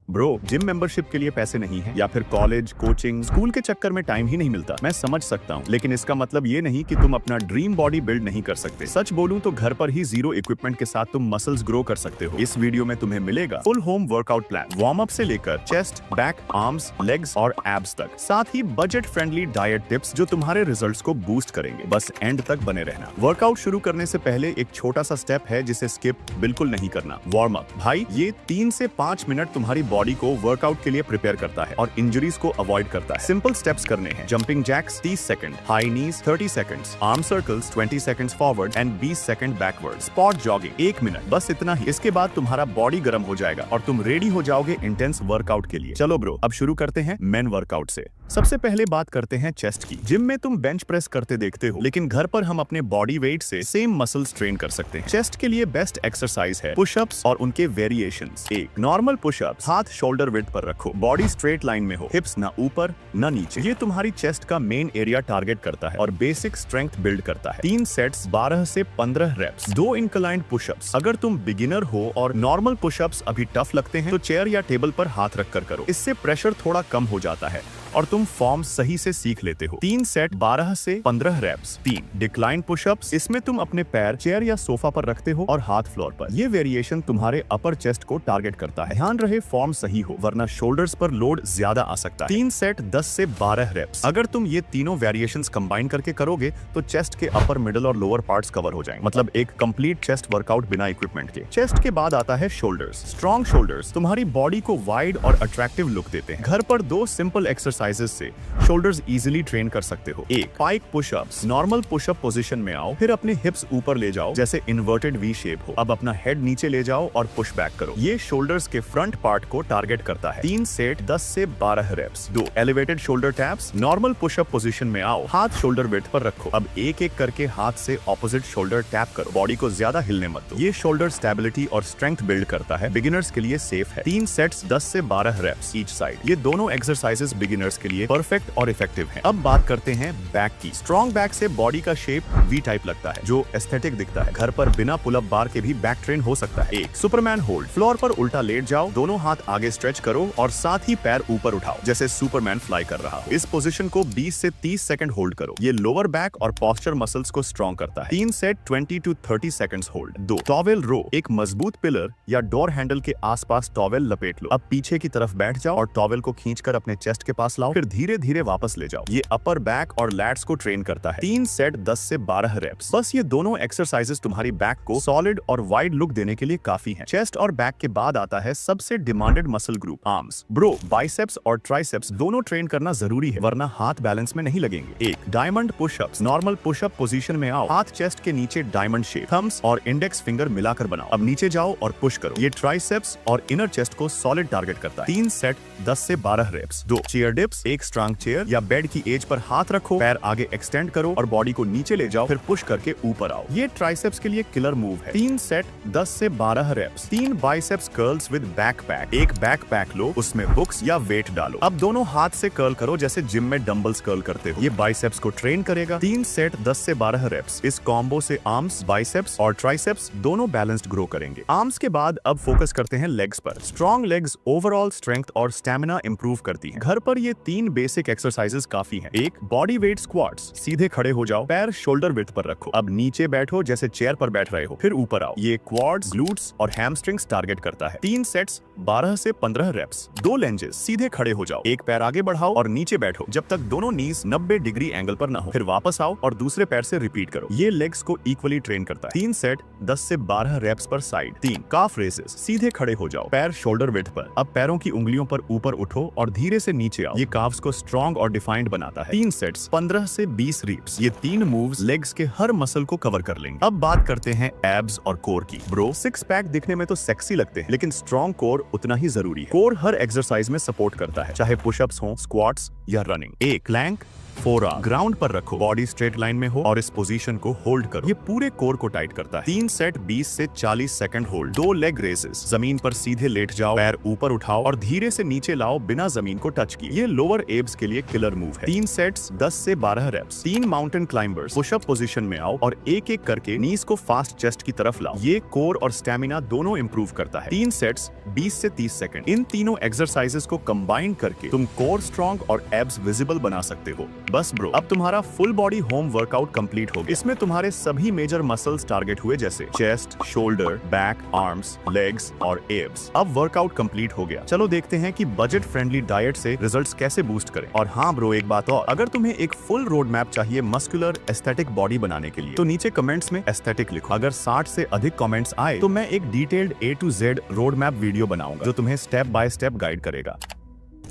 Bro, gym membership के लिए पैसे नहीं है या फिर कॉलेज, कोचिंग, स्कूल के चक्कर में टाइम ही नहीं मिलता। मैं समझ सकता हूँ, लेकिन इसका मतलब ये नहीं कि तुम अपना ड्रीम बॉडी बिल्ड नहीं कर सकते। सच बोलूं तो घर पर ही जीरो इक्विपमेंट के साथ तुम मसल्स ग्रो कर सकते हो। इस वीडियो में तुम्हें मिलेगा full home workout plan, warm up से लेकर चेस्ट, बैक, आर्म्स, लेग्स और एब्स तक, साथ ही बजट फ्रेंडली डाइट टिप्स जो तुम्हारे रिजल्ट्स को बूस्ट करेंगे। बस एंड तक बने रहना। वर्कआउट शुरू करने से पहले एक छोटा सा स्टेप है जिसे स्किप बिल्कुल नहीं करना, वार्म अप। भाई, ये 3 से 5 मिनट तुम्हारी बॉडी को वर्कआउट के लिए प्रिपेयर करता है और इंजरीज को अवॉइड करता है। सिंपल स्टेप्स करने हैं। Jumping jacks 30 second, high knees 30 seconds, arm circles 20 seconds forward and 20 second backward, spot jogging 1 minute, बस इतना ही। इसके बाद तुम्हारा बॉडी गर्म हो जाएगा और तुम रेडी हो जाओगे इंटेंस वर्कआउट के लिए। चलो ब्रो, अब शुरू करते हैं मेन वर्कआउट से। सबसे पहले बात करते हैं चेस्ट की। जिम में तुम बेंच प्रेस करते देखते हो, लेकिन घर पर हम अपने बॉडी वेट से सेम मसल्स ट्रेन कर सकते हैं। चेस्ट के लिए बेस्ट एक्सरसाइज है पुशअप्स और उनके वेरिएशंस। एक नॉर्मल पुशअप्स, हाथ शोल्डर विड्थ पर रखो, बॉडी स्ट्रेट लाइन में हो, हिप्स ना ऊपर ना नीचे। ये तुम्हारी चेस्ट का मेन एरिया टारगेट करता है और बेसिक स्ट्रेंथ बिल्ड करता है। 3 सेट्स 12 से 15 रेप्स। 2 inclined pushups. अगर तुम बिगिनर हो और नॉर्मल पुशअप्स अभी टफ लगते हैं तो चेयर या टेबल पर हाथ रखकर करो। इससे प्रेशर थोड़ा कम हो जाता है और तुम फॉर्म सही से सीख लेते हो। 3 सेट 12 से 15 रेप्स। 3 decline pushups. इसमें तुम अपने पैर चेयर या सोफा पर रखते हो और हाथ फ्लोर पर। ये वेरिएशन तुम्हारे अपर चेस्ट को टारगेट करता है। ध्यान रहे फॉर्म सही हो, वरना शोल्डर्स पर लोड ज्यादा आ सकता है। 3 सेट 10 से 12 रेप्स। अगर तुम ये तीनों वेरिएशंस कंबाइन करके करोगे तो चेस्ट के अपर, मिडल और लोअर पार्ट्स कवर हो जाएंगे। मतलब एक कंप्लीट चेस्ट वर्कआउट बिना इक्विपमेंट के। चेस्ट के बाद आता है शोल्डर्स। स्ट्रॉन्ग शोल्डर्स तुम्हारी बॉडी को वाइड और अट्रैक्टिव लुक देते हैं। घर पर 2 सिंपल एक्सरसाइजेस से शोल्डर्स इजीली ट्रेन कर सकते हो। एक pike pushups. Normal pushup position में आओ, फिर अपने हिप्स ऊपर ले जाओ जैसे इन्वर्टेड वी शेप हो। अब अपना हेड नीचे ले जाओ और पुश बैक करो। ये शोल्डर्स के फ्रंट पार्ट को टारगेट करता है। 3 सेट 10 से 12 reps. 2 elevated shoulder taps. Normal pushup position में आओ, हाथ शोल्डर विड्थ पर रखो। अब एक एक करके हाथ से ऑपोजिट शोल्डर टैप करो। बॉडी को ज्यादा हिलने मत दो। ये शोल्डर स्टेबिलिटी और स्ट्रेंथ बिल्ड करता है। बिगिनर्स के लिए सेफ है। 3 सेट्स 10 से 12 रेप्स ईच साइड। ये दोनों एक्सरसाइजेस बिगिनर्स के लिए परफेक्ट और इफेक्टिव है। अब बात करते हैं बैक की। स्ट्रॉन्ग बैक से बॉडी का शेप वी टाइप लगता है, जो एस्थेटिक दिखता है। घर पर बिना पुल अप बार के भी बैक ट्रेन हो सकता है। एक सुपरमैन होल्ड। फ्लोर पर उल्टा लेट जाओ, दोनों हाथ आगे स्ट्रेच करो और साथ ही पैर ऊपर उठाओ जैसे सुपरमैन फ्लाई कर रहा हो। इस पोजीशन को 20 से 30 सेकंड होल्ड करो। ये लोअर बैक और पोस्चर मसल्स को स्ट्रॉन्ग करता है। 3 set 20 to 30 seconds hold. 2 towel row. एक मजबूत पिलर या डोर हैंडल के आसपास टॉवेल लपेट लो। अब पीछे की तरफ बैठ जाओ और टॉवेल को खींचकर अपने चेस्ट के पास लाओ, फिर धीरे धीरे वापस ले जाओ। ये अपर बैक और लैट्स को ट्रेन करता है। 3 सेट 10 से 12 रेप्स। बस ये दोनों एक्सरसाइजेस तुम्हारी बैक को सॉलिड और वाइड लुक देने के लिए काफी हैं। चेस्ट और बैक के बाद आता है सबसे demanded muscle group, arms. Bro, biceps और ट्राइसेप्स दोनों ट्रेन करना जरूरी है, वरना हाथ बैलेंस में नहीं लगेंगे। एक diamond pushups. Normal pushup position में आओ, हाथ चेस्ट के नीचे डायमंड शेप, थम्स और इंडेक्स फिंगर मिलाकर बनाओ। अब नीचे जाओ और पुश करो। ये ट्राइसेप्स और इनर चेस्ट को सॉलिड टारगेट करता है। 3 सेट 10 से 12 रेप्स। 2 chair dips. एक स्ट्रांग चेयर या बेड की एज पर हाथ रखो, पैर आगे एक्सटेंड करो और बॉडी को नीचे ले जाओ, फिर पुश करके ऊपर आओ। ये ट्राइसेप्स के लिए किलर मूव है। 3 सेट 10 से 12 reps. 3 biceps curls with backpack. एक बैकपैक लो, उसमें बुक्स या वेट डालो। अब दोनों हाथ से कर्ल करो जैसे जिम में डंबल्स कर्ल करते हो। ये बाइसेप्स को ट्रेन करेगा। 3 सेट 10 से 12 रेप्स। इस कॉम्बो से आर्म्स, बाइसेप्स और ट्राइसेप्स दोनों बैलेंस्ड ग्रो करेंगे। आर्म्स के बाद अब फोकस करते हैं लेग्स पर। स्ट्रॉन्ग लेग्स ओवरऑल स्ट्रेंथ और स्टेमिना इंप्रूव करती है। घर पर ये 3 बेसिक एक्सरसाइजेस काफी हैं। एक बॉडी वेट स्क्वाट्स। सीधे खड़े हो जाओ, पैर शोल्डर विड्थ पर रखो। अब नीचे बैठो जैसे चेयर पर बैठ रहे हो, फिर ऊपर आओ। ये क्वाड्स, ग्लूट्स और हैमस्ट्रिंग्स टारगेट करता है। 3 सेट्स 12 से 15 रेप्स। 2 लेंजेस। सीधे खड़े हो जाओ, एक पैर आगे बढ़ाओ और नीचे बैठो जब तक दोनों नीज 90 डिग्री एंगल पर ना हो, फिर वापस आओ और दूसरे पैर से रिपीट करो। ये लेग्स को इक्वली ट्रेन करता है। 3 सेट 10 से 12 रेप्स पर साइड। 3 काफ रेसेस। सीधे खड़े हो जाओ, पैर शोल्डर विड्थ पर। अब पैरों की उंगलियों पर ऊपर उठो और धीरे से नीचे आओ। ये काफ्स को स्ट्रॉन्ग और डिफाइंड बनाता है। 3 सेट्स 15 से 20 रीप्स। ये 3 मूव्स लेग्स के हर मसल को कवर कर लेंगे। अब बात करते हैं एब्स और कोर की। ब्रो, 6 पैक दिखने में तो सेक्सी लगते हैं, लेकिन स्ट्रॉन्ग कोर उतना ही जरूरी है। कोर हर एक्सरसाइज में सपोर्ट करता है, चाहे पुशअप्स हो, स्क्वाट्स या रनिंग। एक प्लैंक, फोरआर्म ग्राउंड पर रखो, बॉडी स्ट्रेट लाइन में हो और इस पोजीशन को होल्ड करो। ये पूरे कोर को टाइट करता है। 3 सेट 20 से 40 सेकंड होल्ड। 2 लेग रेजेस, जमीन पर सीधे लेट जाओ, पैर ऊपर उठाओ और धीरे से नीचे लाओ बिना जमीन को टच किए। ये लोअर एब्स के लिए किलर मूव है। 3 सेट्स 10 से 12 reps. 3 mountain climbers, pushup position में आओ और एक एक करके नीज को फास्ट चेस्ट की तरफ लाओ। ये कोर और स्टेमिना दोनों इंप्रूव करता है। 3 सेट्स 20 से 30 सेकंड। इन तीनों एक्सरसाइजेस को कंबाइन करके तुम कोर स्ट्रॉन्ग और एब्स विजिबल बना सकते हो। बस ब्रो, अब तुम्हारा full body home workout complete हो गया। इसमें तुम्हारे सभी मेजर मसल्स टारगेट हुए, जैसे chest, shoulder, back, arms, legs और एब्स। अब वर्कआउट कंप्लीट हो गया। चलो देखते हैं कि बजट फ्रेंडली डाइट से रिजल्ट्स कैसे बूस्ट करें। और हाँ ब्रो, एक बात और, अगर तुम्हें एक फुल रोड मैप चाहिए मस्कुलर एस्थेटिक बॉडी बनाने के लिए तो नीचे कमेंट्स में एस्थेटिक लिखो। अगर 60 से अधिक कमेंट्स आए तो मैं एक detailed A to Z road map video बनाऊंगा जो तुम्हें स्टेप बाय स्टेप गाइड करेगा।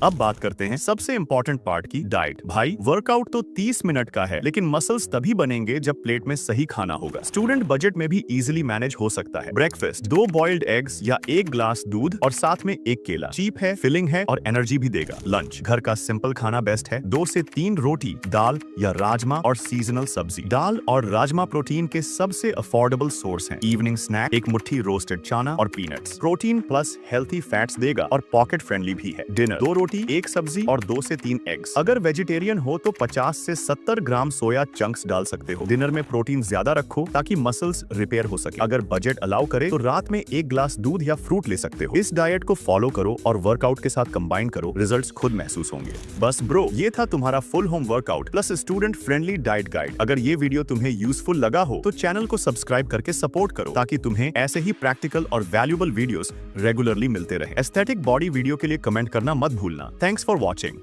अब बात करते हैं सबसे इंपॉर्टेंट पार्ट की, डाइट। भाई वर्कआउट तो 30 मिनट का है, लेकिन मसल्स तभी बनेंगे जब प्लेट में सही खाना होगा। स्टूडेंट बजट में भी इजीली मैनेज हो सकता है। ब्रेकफास्ट 2 बॉइल्ड एग्स या 1 ग्लास दूध और साथ में 1 केला। चीप है, फिलिंग है और एनर्जी भी देगा। लंच घर का सिंपल खाना बेस्ट है। 2 से 3 रोटी, दाल या राजमा और सीजनल सब्जी। दाल और राजमा प्रोटीन के सबसे अफोर्डेबल सोर्स हैं। इवनिंग स्नैक 1 मुट्ठी रोस्टेड चना और peanuts. Protein plus healthy fats देगा और पॉकेट फ्रेंडली भी है। डिनर 2 रोटी, 1 सब्जी और 2 से 3 एग्स। अगर वेजिटेरियन हो तो 50 से 70 ग्राम सोया चंक्स डाल सकते हो। डिनर में प्रोटीन ज्यादा रखो ताकि मसल्स रिपेयर हो सके। अगर बजट अलाउ करे तो रात में 1 ग्लास दूध या फ्रूट ले सकते हो। इस डाइट को फॉलो करो और वर्कआउट के साथ कंबाइन करो, रिजल्ट्स खुद महसूस होंगे। बस ब्रो, ये था तुम्हारा full home workout plus student friendly diet guide. अगर ये वीडियो तुम्हें यूजफुल लगा हो तो चैनल को सब्सक्राइब करके सपोर्ट करो ताकि तुम्हें ऐसे ही प्रैक्टिकल और वैल्यूएबल वीडियोस रेगुलरली मिलते रहे। एस्थेटिक बॉडी वीडियो के लिए कमेंट करना मत भूलना। Thanks for watching.